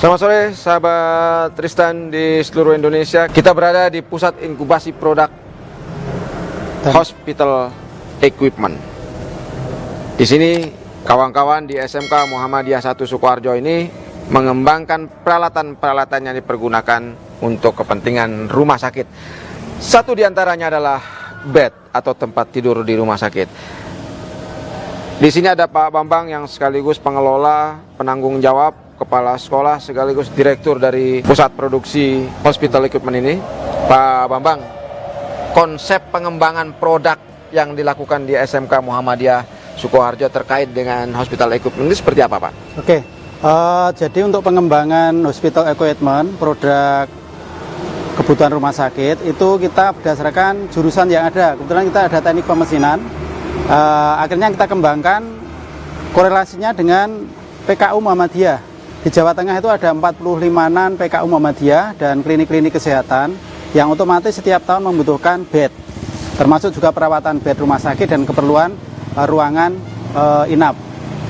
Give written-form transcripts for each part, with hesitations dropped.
Selamat sore sahabat Tristan di seluruh Indonesia. Kita berada di pusat inkubasi produk Hospital Equipment. Di sini kawan-kawan di SMK Muhammadiyah 1 Sukoharjo ini mengembangkan peralatan-peralatan yang dipergunakan untuk kepentingan rumah sakit. Satu di antaranya adalah bed atau tempat tidur di rumah sakit. Di sini ada Pak Bambang yang sekaligus pengelola, penanggung jawab, kepala sekolah sekaligus direktur dari pusat produksi Hospital Equipment ini. Pak Bambang, konsep pengembangan produk yang dilakukan di SMK Muhammadiyah Sukoharjo terkait dengan Hospital Equipment ini seperti apa, Pak? Oke, jadi untuk pengembangan Hospital Equipment, produk kebutuhan rumah sakit, itu kita berdasarkan jurusan yang ada. Kebetulan kita ada teknik pemesinan, akhirnya kita kembangkan korelasinya dengan PKU Muhammadiyah. Di Jawa Tengah itu ada 45-an PKU Muhammadiyah dan klinik-klinik kesehatan yang otomatis setiap tahun membutuhkan bed, termasuk juga perawatan bed rumah sakit dan keperluan ruangan inap.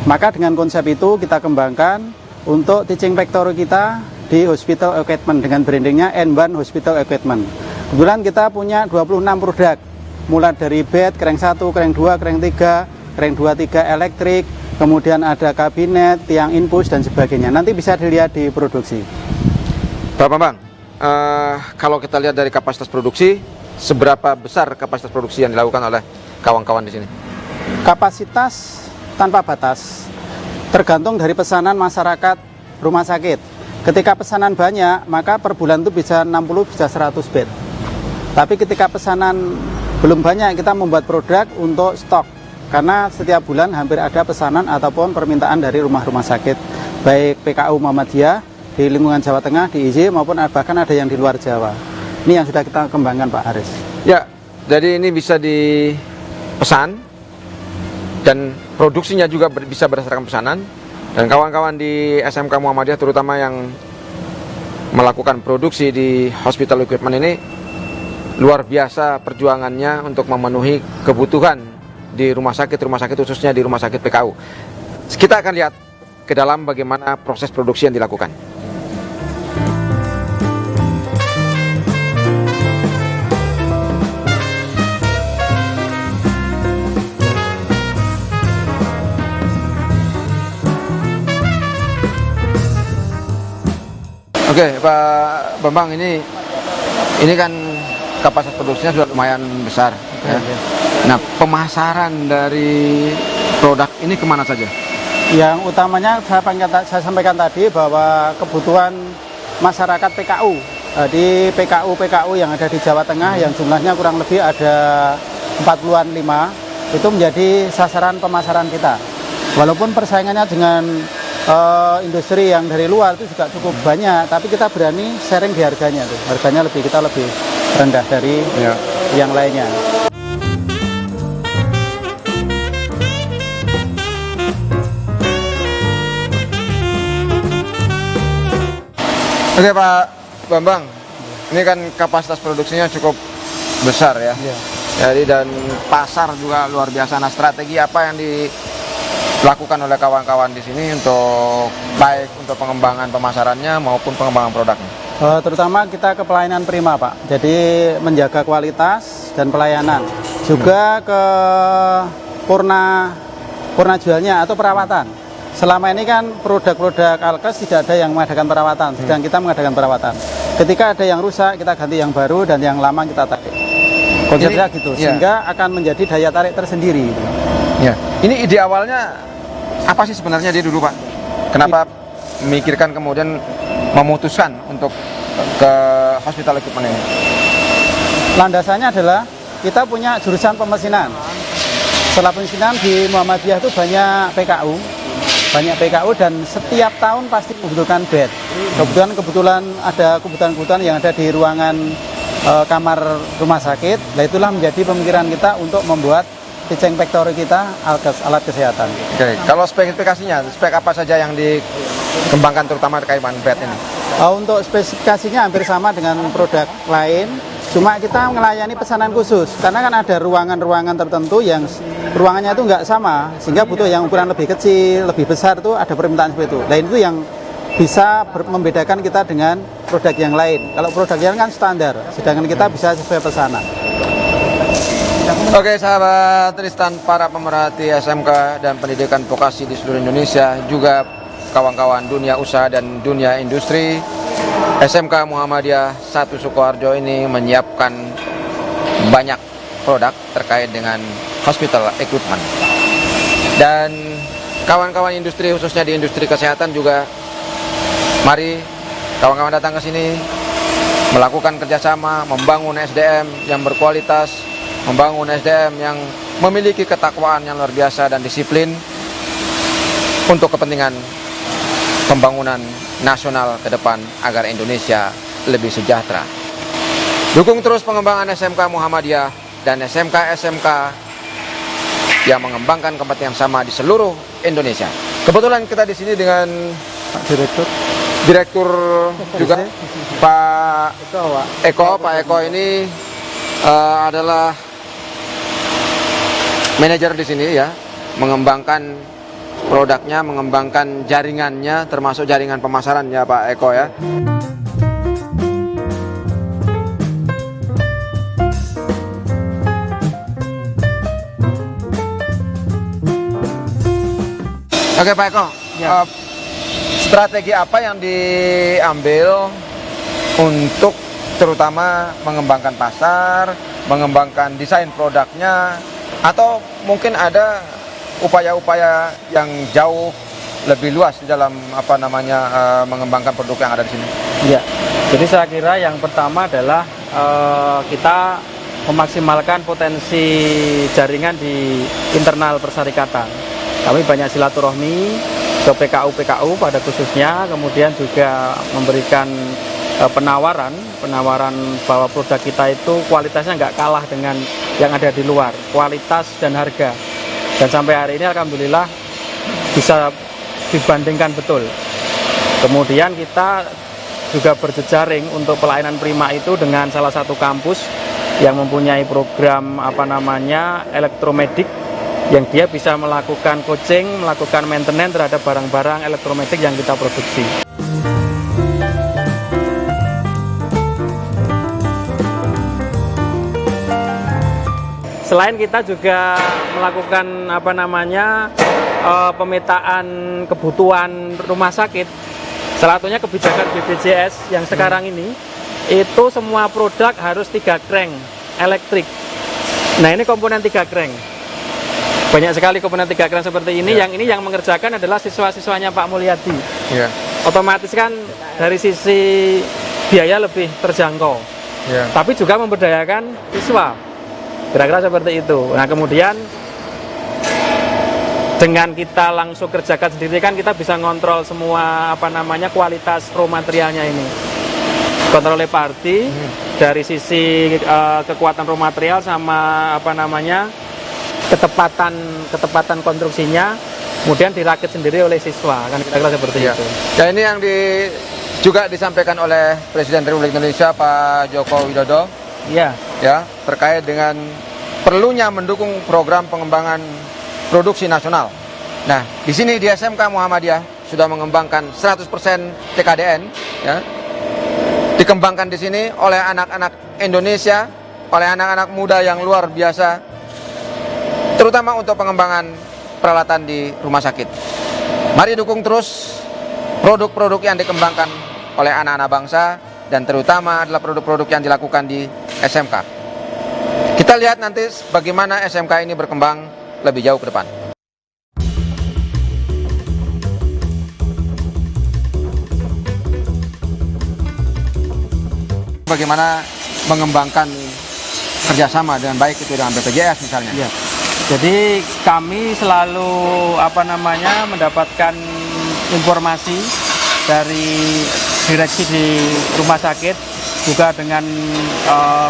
Maka dengan konsep itu kita kembangkan untuk teaching factory kita di Hospital Equipment dengan brandingnya N1 Hospital Equipment. Kebetulan kita punya 26 produk, mulai dari bed, kreng 1, kreng 2, kreng 3, kreng 2, 3 elektrik, kemudian ada kabinet, tiang infus dan sebagainya. Nanti bisa dilihat di produksi. Pak Bambang, kalau kita lihat dari kapasitas produksi, seberapa besar kapasitas produksi yang dilakukan oleh kawan-kawan di sini? Kapasitas tanpa batas, tergantung dari pesanan masyarakat rumah sakit. Ketika pesanan banyak, maka per bulan itu bisa 60, bisa 100 bed. Tapi ketika pesanan belum banyak, kita membuat produk untuk stok. Karena setiap bulan hampir ada pesanan ataupun permintaan dari rumah-rumah sakit, baik PKU Muhammadiyah di lingkungan Jawa Tengah, di IJ, maupun bahkan ada yang di luar Jawa. Ini yang sudah kita kembangkan, Pak Haris. Ya, jadi ini bisa dipesan dan produksinya juga bisa berdasarkan pesanan. Dan kawan-kawan di SMK Muhammadiyah terutama yang melakukan produksi di Hospital Equipment ini luar biasa perjuangannya untuk memenuhi kebutuhan di rumah sakit khususnya di rumah sakit PKU. Kita akan lihat ke dalam bagaimana proses produksi yang dilakukan. Oke, Pak Bambang, ini kan kapasitas produksinya sudah lumayan besar. Ya. Nah, pemasaran dari produk ini kemana saja? Yang utamanya saya sampaikan tadi bahwa kebutuhan masyarakat PKU di PKU yang ada di Jawa Tengah yang jumlahnya kurang lebih ada 40-an 5 itu menjadi sasaran pemasaran kita. Walaupun persaingannya dengan industri yang dari luar itu juga cukup banyak, tapi kita berani sharing di harganya tuh. Harganya kita lebih rendah dari yang lainnya. Oke Pak Bambang, ini kan kapasitas produksinya cukup besar ya. Jadi dan pasar juga luar biasa. Nah, strategi apa yang dilakukan oleh kawan-kawan di sini untuk baik untuk pengembangan pemasarannya maupun pengembangan produknya? Terutama kita ke pelayanan prima, Pak. Jadi menjaga kualitas dan pelayanan. Juga ke purna jualnya atau perawatan. Selama ini kan produk-produk Alkes tidak ada yang mengadakan perawatan, sedang kita mengadakan perawatan. Ketika ada yang rusak, kita ganti yang baru dan yang lama kita tarik. Konsepnya gitu, sehingga akan menjadi daya tarik tersendiri. Ya. Ini ide awalnya apa sih sebenarnya dia dulu, Pak? Kenapa memikirkan kemudian memutuskan untuk ke Hospital Equipment ini? Landasannya adalah kita punya jurusan pemesinan. Setelah pemesinan di Muhammadiyah itu banyak PKU dan setiap tahun pasti membutuhkan bed. Kebetulan ada kebutuhan yang ada di ruangan kamar rumah sakit. Nah, itulah menjadi pemikiran kita untuk membuat teaching factory kita alat kesehatan. Oke, kalau spesifikasinya, spek apa saja yang dikembangkan terutama terkait dengan bed ini? Untuk spesifikasinya hampir sama dengan produk lain. Cuma kita melayani pesanan khusus, karena kan ada ruangan-ruangan tertentu yang ruangannya itu nggak sama, sehingga butuh yang ukuran lebih kecil, lebih besar itu ada permintaan seperti itu. Nah itu yang bisa membedakan kita dengan produk yang lain. Kalau produk yang lain kan standar, sedangkan kita bisa sesuai pesanan. Oke sahabat Tristan, para pemerhati SMK dan pendidikan vokasi di seluruh Indonesia, juga kawan-kawan dunia usaha dan dunia industri, SMK Muhammadiyah 1 Sukoharjo ini menyiapkan banyak produk terkait dengan hospital equipment. Dan kawan-kawan industri, khususnya di industri kesehatan juga, mari kawan-kawan datang ke sini, melakukan kerjasama, membangun SDM yang berkualitas, membangun SDM yang memiliki ketakwaan yang luar biasa dan disiplin untuk kepentingan pembangunan nasional ke depan agar Indonesia lebih sejahtera. Dukung terus pengembangan SMK Muhammadiyah dan SMK-SMK yang mengembangkan kepentingan sama di seluruh Indonesia. Kebetulan kita di sini dengan Direktur juga Pak Eko. Pak Eko ini adalah manajer di sini ya, mengembangkan produknya, mengembangkan jaringannya, termasuk jaringan pemasaran ya Pak Eko ya. Oke Pak Eko, Ya. Strategi apa yang diambil untuk terutama mengembangkan pasar, mengembangkan desain produknya, atau mungkin ada upaya-upaya yang jauh lebih luas di dalam mengembangkan produk yang ada di sini? Ya, jadi saya kira yang pertama adalah kita memaksimalkan potensi jaringan di internal persyarikatan. Kami banyak silaturahmi ke PKU pada khususnya, kemudian juga memberikan penawaran bahwa produk kita itu kualitasnya nggak kalah dengan yang ada di luar, kualitas dan harga. Dan sampai hari ini alhamdulillah bisa dibandingkan betul. Kemudian kita juga berjejaring untuk pelayanan prima itu dengan salah satu kampus yang mempunyai program elektromedik, yang dia bisa melakukan coaching, melakukan maintenance terhadap barang-barang elektromedik yang kita produksi. Selain kita juga melakukan pemetaan kebutuhan rumah sakit, salah satunya kebijakan BPJS yang sekarang ini, itu semua produk harus 3 crank elektrik. Nah ini komponen 3 crank. Banyak sekali komponen 3 crank seperti ini. Yang ini yang mengerjakan adalah siswa-siswanya Pak Mulyadi. Otomatis kan dari sisi biaya lebih terjangkau, tapi juga memberdayakan siswa. Kira-kira seperti itu. Nah kemudian dengan kita langsung kerjakan sendiri kan kita bisa ngontrol semua kualitas raw materialnya ini. Kontrol oleh Parti dari sisi kekuatan raw material sama ketepatan konstruksinya, kemudian dirakit sendiri oleh siswa, kan kira-kira seperti itu. Ya ini yang juga disampaikan oleh Presiden Republik Indonesia Pak Joko Widodo. Ya, terkait dengan perlunya mendukung program pengembangan produksi nasional. Nah, di sini di SMK Muhammadiyah sudah mengembangkan 100% TKDN, ya. Dikembangkan di sini oleh anak-anak Indonesia, oleh anak-anak muda yang luar biasa, terutama untuk pengembangan peralatan di rumah sakit. Mari dukung terus produk-produk yang dikembangkan oleh anak-anak bangsa, dan terutama adalah produk-produk yang dilakukan di SMK. Kita lihat nanti bagaimana SMK ini berkembang lebih jauh ke depan. Bagaimana mengembangkan kerjasama dengan baik itu dengan BPJS misalnya. Ya. Jadi kami selalu mendapatkan informasi dari direksi di rumah sakit, juga dengan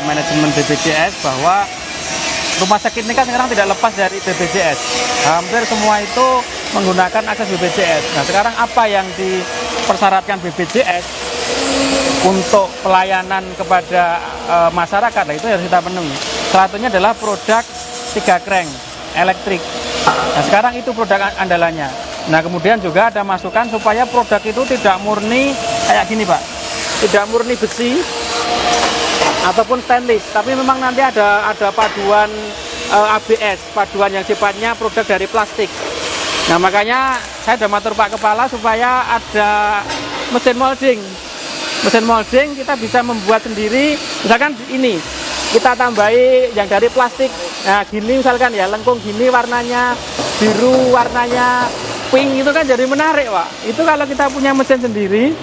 manajemen BPJS, bahwa rumah sakit ini kan sekarang tidak lepas dari BPJS. Hampir semua itu menggunakan akses BPJS. Nah sekarang apa yang dipersyaratkan BPJS untuk pelayanan kepada masyarakat, nah itu harus kita penuhi. Salah satunya adalah produk 3 crank elektrik. Nah sekarang itu produk andalannya. Nah, kemudian juga ada masukan supaya produk itu tidak murni kayak gini, Pak. Tidak murni besi ataupun stainless, tapi memang nanti ada paduan ABS, paduan yang sifatnya produk dari plastik. Nah, makanya saya sudah matur Pak Kepala supaya ada mesin molding. Mesin molding kita bisa membuat sendiri, misalkan ini kita tambahi yang dari plastik. Nah, gini misalkan ya, lengkung gini warnanya biru, warnanya pink, itu kan jadi menarik, Pak. Itu kalau kita punya mesin sendiri,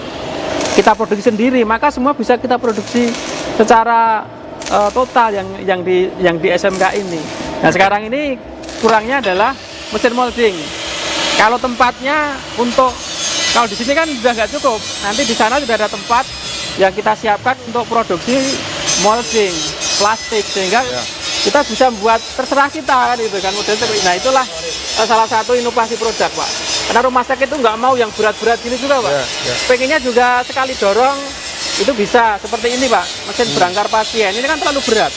kita produksi sendiri, maka semua bisa kita produksi secara total yang di SMK ini. Nah, sekarang ini kurangnya adalah mesin molding. Kalau tempatnya kalau di sini kan sudah nggak cukup, nanti di sana sudah ada tempat yang kita siapkan untuk produksi molding plastik, sehingga kita bisa membuat terserah kita kan, itu kan model seperti. Nah, itulah salah satu inovasi produk, Pak. Karena rumah sakit itu nggak mau yang berat-berat gini juga, Pak. Pengennya juga sekali dorong itu bisa seperti ini, Pak, mesin berangkar pasien. Ini kan terlalu berat.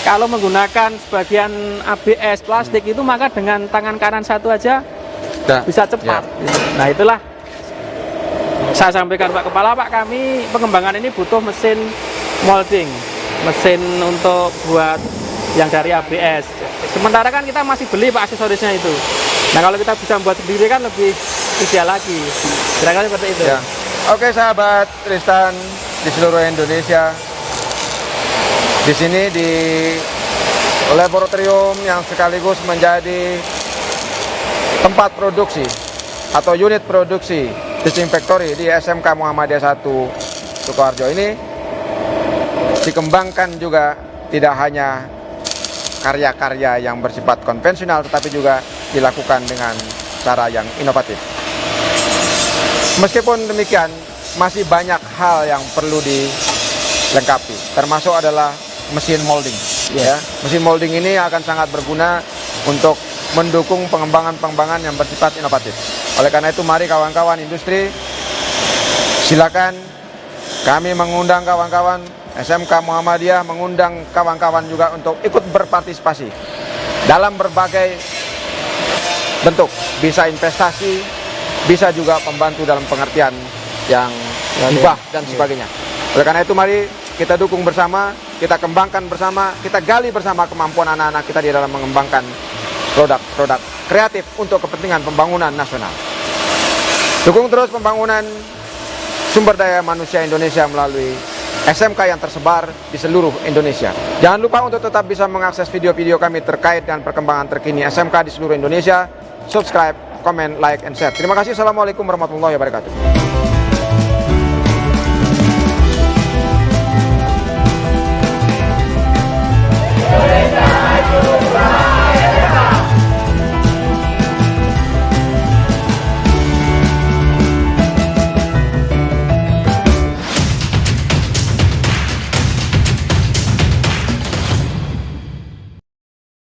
Kalau menggunakan sebagian ABS plastik itu, maka dengan tangan kanan satu aja bisa cepat. Nah, itulah saya sampaikan Pak Kepala, Pak, kami pengembangan ini butuh mesin molding, mesin untuk buat yang dari ABS. Sementara kan kita masih beli, Pak, aksesorisnya itu. Nah, kalau kita bisa membuat sendiri kan lebih ideal lagi. Kira-kira seperti itu. Ya. Oke, sahabat Tristan di seluruh Indonesia. Di sini di laboratorium yang sekaligus menjadi tempat produksi atau unit produksi disinfektori di SMK Muhammadiyah 1 Sukoharjo ini dikembangkan juga tidak hanya karya-karya yang bersifat konvensional, tetapi juga dilakukan dengan cara yang inovatif. Meskipun demikian, masih banyak hal yang perlu dilengkapi, termasuk adalah mesin molding. Ya, mesin molding ini akan sangat berguna untuk mendukung pengembangan-pengembangan yang bersifat inovatif. Oleh karena itu, mari kawan-kawan industri, silakan kami mengundang kawan-kawan SMK Muhammadiyah, mengundang kawan-kawan juga untuk ikut berpartisipasi dalam berbagai bentuk. Bisa investasi, bisa juga membantu dalam pengertian yang hibah dan sebagainya. Oleh karena itu, mari kita dukung bersama, kita kembangkan bersama, kita gali bersama kemampuan anak-anak kita di dalam mengembangkan produk-produk kreatif untuk kepentingan pembangunan nasional. Dukung terus pembangunan sumber daya manusia Indonesia melalui SMK yang tersebar di seluruh Indonesia. Jangan lupa untuk tetap bisa mengakses video-video kami terkait dengan perkembangan terkini SMK di seluruh Indonesia. Subscribe, komen, like, and share. Terima kasih. Assalamualaikum warahmatullahi wabarakatuh.